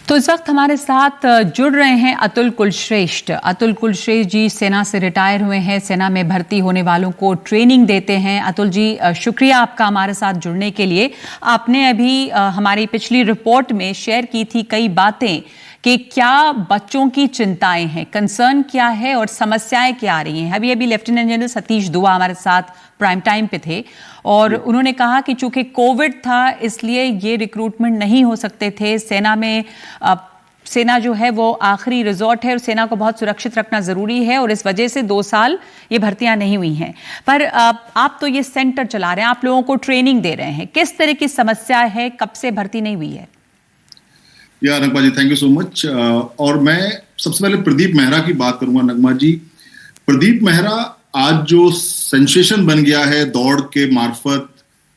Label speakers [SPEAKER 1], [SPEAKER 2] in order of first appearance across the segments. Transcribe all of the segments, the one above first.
[SPEAKER 1] तो इस वक्त हमारे साथ जुड़ रहे हैं अतुल कुलश्रेष्ठ। अतुल कुलश्रेष्ठ जी सेना से रिटायर हुए हैं, सेना में भर्ती होने वालों को ट्रेनिंग देते हैं। अतुल जी, शुक्रिया आपका हमारे साथ जुड़ने के लिए। आपने अभी हमारी पिछली रिपोर्ट में शेयर की थी कई बातें कि क्या बच्चों की चिंताएं हैं, कंसर्न क्या है और समस्याएं क्या आ रही हैं। अभी अभी लेफ्टिनेंट जनरल सतीश दुआ हमारे साथ प्राइम टाइम पे थे और उन्होंने कहा कि चूंकि कोविड था इसलिए ये रिक्रूटमेंट नहीं हो सकते थे। सेना में सेना जो है वो आखिरी रिजॉर्ट है और सेना को बहुत सुरक्षित रखना जरूरी है और इस वजह से 2 साल ये भर्तियां नहीं हुई हैं। पर आप तो ये सेंटर चला रहे हैं, आप लोगों को ट्रेनिंग दे रहे हैं, किस तरह की समस्या है, कब से भर्ती नहीं हुई है?
[SPEAKER 2] नगमा जी, थैंक यू सो मच। और मैं सबसे पहले प्रदीप मेहरा की बात करूंगा। नगमा जी, प्रदीप मेहरा आज जो सेंसेशन बन गया है दौड़ के मार्फत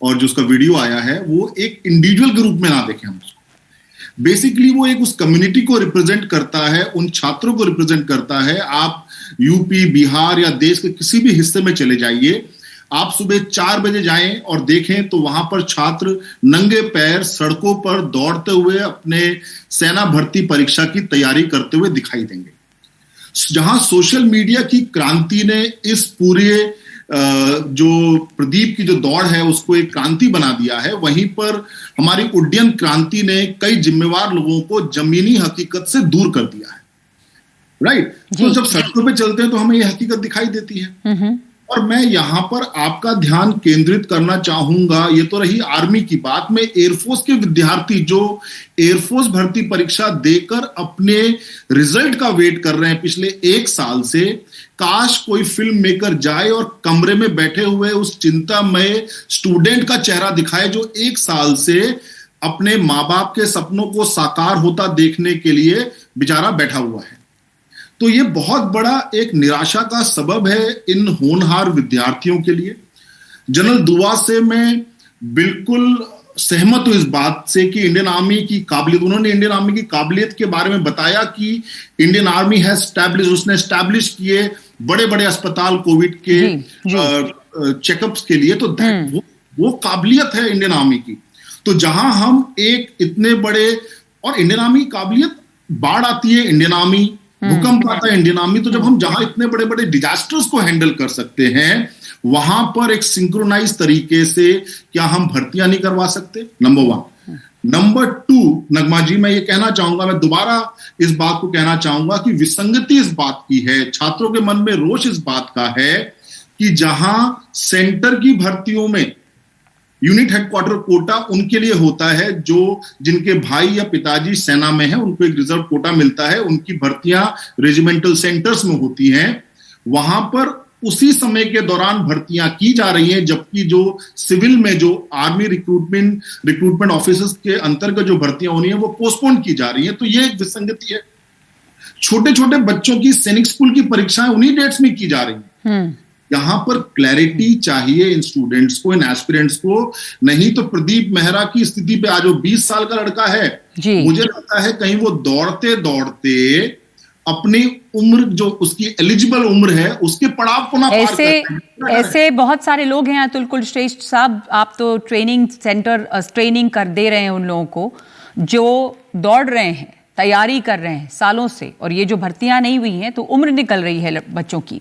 [SPEAKER 2] और जो उसका वीडियो आया है वो एक इंडिविजुअल के रूप में ना देखें हम उसको। बेसिकली वो एक उस कम्युनिटी को रिप्रेजेंट करता है, उन छात्रों को रिप्रेजेंट करता है। आप यूपी, बिहार या देश के किसी भी हिस्से में चले जाइए, आप सुबह 4 बजे जाएं और देखें तो वहां पर छात्र नंगे पैर सड़कों पर दौड़ते हुए अपने सेना भर्ती परीक्षा की तैयारी करते हुए दिखाई देंगे। जहां सोशल मीडिया की क्रांति ने इस पूरे जो प्रदीप की जो दौड़ है उसको एक क्रांति बना दिया है, वहीं पर हमारी उड्डयन क्रांति ने कई जिम्मेवार लोगों को जमीनी हकीकत से दूर कर दिया है। राइट? तो जब सड़कों पे चलते हैं तो हमें यह हकीकत दिखाई देती है। और मैं यहां पर आपका ध्यान केंद्रित करना चाहूंगा, ये तो रही आर्मी की बात में, एयरफोर्स के विद्यार्थी जो एयरफोर्स भर्ती परीक्षा देकर अपने रिजल्ट का वेट कर रहे हैं पिछले 1 साल से। काश कोई फिल्म मेकर जाए और कमरे में बैठे हुए उस चिंतामय स्टूडेंट का चेहरा दिखाए जो 1 साल से अपने माँ बाप के सपनों को साकार होता देखने के लिए बेचारा बैठा हुआ है। तो ये बहुत बड़ा एक निराशा का सबब है इन होनहार विद्यार्थियों के लिए। जनरल दुआ से मैं बिल्कुल सहमत हूं इस बात से कि इंडियन आर्मी की काबिलियत, उन्होंने इंडियन आर्मी की काबिलियत के बारे में बताया कि इंडियन आर्मी है स्टैब्लिश, उसने स्टैब्लिश किए बड़े बड़े अस्पताल कोविड के चेकअप्स के लिए। तो वो काबिलियत है इंडियन आर्मी की। तो जहां हम एक इतने बड़े, और इंडियन आर्मी की काबिलियत, बाढ़ आती है इंडियन आर्मी, भूकंप आता है इंडियन आर्मी। तो जब हम जहां इतने बड़े बड़े डिजास्टर्स को हैंडल कर सकते हैं वहां पर एक सिंक्रोनाइज तरीके से क्या हम भर्तियां नहीं करवा सकते? नंबर 1। नंबर 2, नगमा जी, मैं ये कहना चाहूंगा, मैं दोबारा इस बात को कहना चाहूंगा कि विसंगति इस बात की है, छात्रों के मन में रोष इस बात का है कि जहां सेंटर की भर्तियों में यूनिट हेडक्वार्टर कोटा उनके लिए होता है जो जिनके भाई या पिताजी सेना में है, उनको एक रिजर्व कोटा मिलता है, उनकी भर्तियां रेजिमेंटल सेंटर्स में होती हैं। वहां पर उसी समय के दौरान भर्तियां की जा रही हैं, जबकि जो सिविल में जो आर्मी रिक्रूटमेंट ऑफिसर्स के अंतर्गत जो भर्तियां होनी है वो पोस्टपोन की जा रही हैं। तो ये एक विसंगति है। छोटे छोटे बच्चों की सैनिक स्कूल की परीक्षाएं उन्हीं डेट्स में की जा रही हैं। यहां पर क्लैरिटी चाहिए इन स्टूडेंट्स को, इन एस्पिरेंट्स को। नहीं तो प्रदीप मेहरा की स्थिति पे आज वो 20 साल का लड़का है, मुझे लगता है कहीं वो दौड़ते दौड़ते अपनी उम्र जो उसकी एलिजिबल उम्र है उसके पड़ाव को ना पार कर।
[SPEAKER 1] ऐसे बहुत सारे लोग हैं अतुल कुलश्रेष्ठ साहब, आप तो ट्रेनिंग सेंटर ट्रेनिंग कर दे रहे हैं उन लोगों को जो दौड़ रहे हैं, तैयारी कर रहे हैं सालों से, और ये जो भर्तियां नहीं हुई हैं तो उम्र निकल रही है बच्चों की।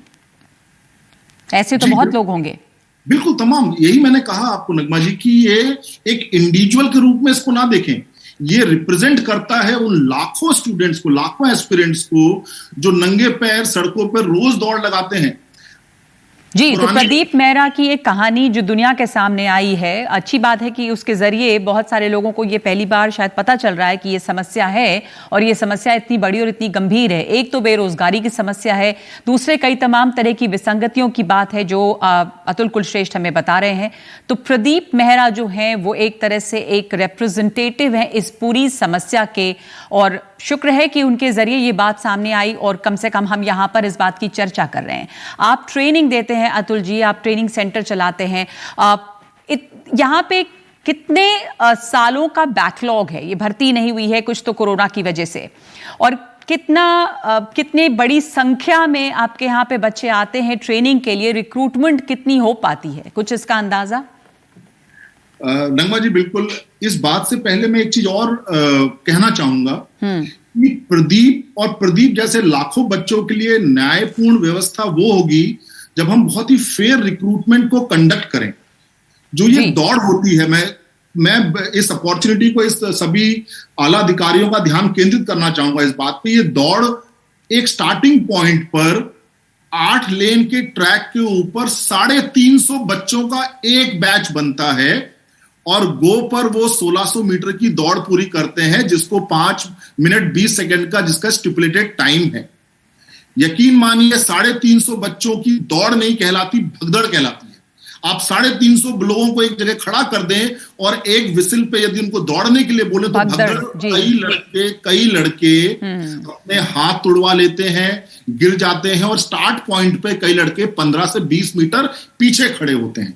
[SPEAKER 1] ऐसे तो बहुत लोग होंगे।
[SPEAKER 2] बिल्कुल तमाम, यही मैंने कहा आपको नगमा जी कि ये एक इंडिविजुअल के रूप में इसको ना देखें, ये रिप्रेजेंट करता है उन लाखों स्टूडेंट्स को, लाखों एस्पिरेंट्स को जो नंगे पैर सड़कों पर रोज दौड़ लगाते हैं।
[SPEAKER 1] जी, तो प्रदीप मेहरा की एक कहानी जो दुनिया के सामने आई है, अच्छी बात है कि उसके जरिए बहुत सारे लोगों को ये पहली बार शायद पता चल रहा है कि ये समस्या है और ये समस्या इतनी बड़ी और इतनी गंभीर है। एक तो बेरोजगारी की समस्या है, दूसरे कई तमाम तरह की विसंगतियों की बात है जो अतुल कुलश्रेष्ठ हमें बता रहे हैं। तो प्रदीप मेहरा जो हैं वो एक तरह से एक रिप्रेजेंटेटिव हैं इस पूरी समस्या के, और शुक्र है कि उनके जरिए ये बात सामने आई और कम से कम हम यहाँ पर इस बात की चर्चा कर रहे हैं। आप ट्रेनिंग देते हैं अतुल जी, आप ट्रेनिंग सेंटर चलाते हैं, यहाँ पे कितने सालों का बैकलॉग है? ये भर्ती नहीं हुई है कुछ तो कोरोना की वजह से, और कितने बड़ी संख्या में आपके यहाँ पे बच्चे आते हैं ट्रेनिंग के लिए? रिक्रूटमेंट कितनी हो पाती है, कुछ इसका अंदाजा?
[SPEAKER 2] नगमा जी, बिल्कुल। इस बात से पहले मैं एक चीज और कहना चाहूंगा कि प्रदीप जैसे लाखों बच्चों के लिए न्यायपूर्ण व्यवस्था वो होगी जब हम बहुत ही फेयर रिक्रूटमेंट को कंडक्ट करें। जो ये दौड़ होती है, मैं इस अपॉर्चुनिटी को, इस सभी आला अधिकारियों का ध्यान केंद्रित करना चाहूंगा इस बात पे। ये दौड़ एक स्टार्टिंग पॉइंट पर 8 लेन के ट्रैक के ऊपर 350 बच्चों का एक बैच बनता है और गो पर वो 1600 मीटर की दौड़ पूरी करते हैं, जिसको 5 मिनट 20 सेकंड का जिसका स्टिपुलेटेड टाइम है। यकीन मानिए 350 बच्चों की दौड़ नहीं कहलाती, भगदड़ कहलाती है। आप 350 लोगों को एक जगह खड़ा कर दें और एक विसिल पे यदि उनको दौड़ने के लिए बोले तो भगदड़। कई लड़के अपने हाथ तुड़वा लेते हैं, गिर जाते हैं और स्टार्ट पॉइंट पे कई लड़के 15 से 20 मीटर पीछे खड़े होते हैं।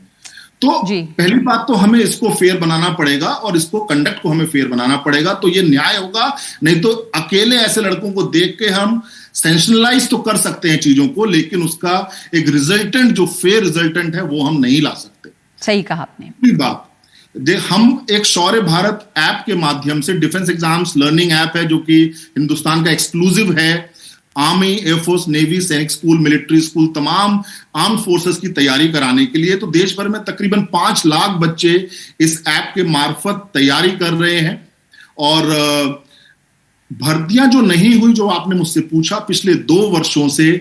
[SPEAKER 2] तो पहली बात तो हमें इसको फेयर बनाना पड़ेगा और इसको कंडक्ट को हमें फेयर बनाना पड़ेगा, तो ये न्याय होगा। नहीं तो अकेले ऐसे लड़कों को देख के हम सेंशनलाइज तो कर सकते हैं चीजों को, लेकिन उसका एक रिजल्टेंट, जो फेयर रिजल्टेंट है, वो हम नहीं ला सकते।
[SPEAKER 1] सही कहा आपने।
[SPEAKER 2] दूसरी बात, हम एक शौर्य भारत ऐप के माध्यम से, डिफेंस एग्जाम्स लर्निंग ऐप है जो कि हिंदुस्तान का एक्सक्लूसिव है। आर्मी, एयरफोर्स, नेवी, सैनिक स्कूल, मिलिट्री स्कूल, तमाम आर्म फोर्सेस की तैयारी कराने के लिए तो देश भर में तकरीबन 5 लाख बच्चे इस ऐप के मार्फत तैयारी कर रहे हैं। और भर्तियां जो नहीं हुई, जो आपने मुझसे पूछा, पिछले 2 वर्षों से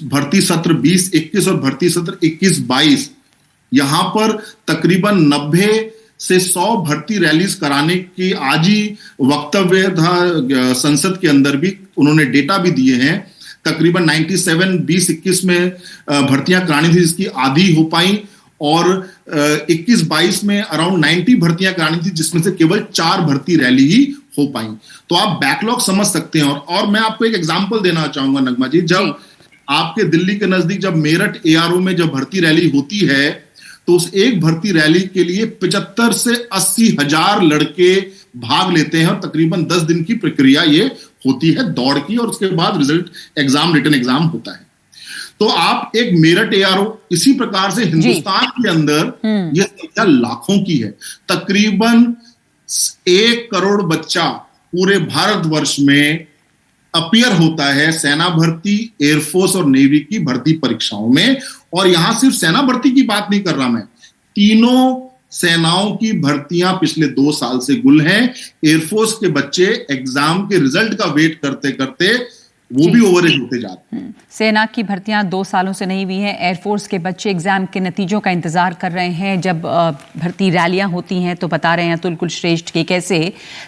[SPEAKER 2] भर्ती सत्र 20-21 और भर्ती सत्र 21-22, यहां पर तकरीबन 90 से 100 भर्ती रैलीज कराने की आज ही वक्तव्य था। संसद के अंदर भी उन्होंने डेटा भी दिए हैं। तकरीबन 97 20-21 में भर्तियां करानी थी, जिसकी आधी हो पाई, और 21-22 में अराउंड 90 भर्तियां करानी थी, जिसमें से केवल 4 भर्ती रैली ही हो पाई। तो आप बैकलॉग समझ सकते हैं। और मैं आपको एक एग्जांपल देना चाहूंगा नगमा जी, जब आपके दिल्ली के नजदीक जब मेरठ एआरओ में जब भर्ती रैली होती है, तो उस एक भर्ती रैली के लिए 75 से 80 हजार लड़के भाग लेते हैं और तकरीबन 10 दिन की प्रक्रिया ये होती है दौड़ की, और उसके बाद रिजल्ट एग्जाम, रिटन एग्जाम होता है। तो आप एक मेरठ एआरओ, इसी प्रकार से हिंदुस्तान के अंदर ये संख्या लाखों की है। तकरीबन 1 करोड़ बच्चा पूरे भारतवर्ष में अपीयर होता है सेना भर्ती, एयरफोर्स और नेवी की भर्ती परीक्षाओं में। और यहां सिर्फ सेना भर्ती की बात नहीं कर रहा मैं, तीनों सेनाओं की भर्तियां पिछले 2 साल से गुल हैं। एयरफोर्स के बच्चे एग्जाम के रिजल्ट का वेट करते करते वो भी ओवरेज होते जाते हैं।
[SPEAKER 1] सेना की भर्तियां 2 सालों से नहीं हुई हैं। एयरफोर्स के बच्चे एग्जाम के नतीजों का इंतजार कर रहे हैं। जब भर्ती रैलियां होती हैं तो बता रहे हैं अतुल श्रेष्ठ कि कैसे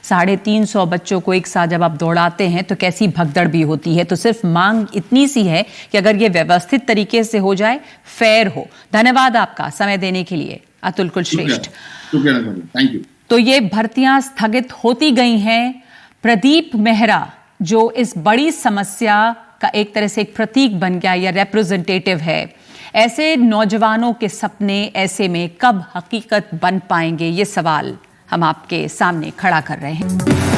[SPEAKER 1] 350 बच्चों को एक साथ जब आप दौड़ाते हैं तो कैसी भगदड़ भी होती है। तो सिर्फ मांग इतनी सी है कि अगर ये व्यवस्थित तरीके से हो जाए, फेयर हो। धन्यवाद आपका समय देने के लिए अतुल श्रेष्ठ।
[SPEAKER 2] Thank you.
[SPEAKER 1] तो ये भर्तियां स्थगित होती गई हैं। प्रदीप मेहरा जो इस बड़ी समस्या का एक तरह से एक प्रतीक बन गया या रिप्रेजेंटेटिव है, ऐसे नौजवानों के सपने ऐसे में कब हकीकत बन पाएंगे, ये सवाल हम आपके सामने खड़ा कर रहे हैं।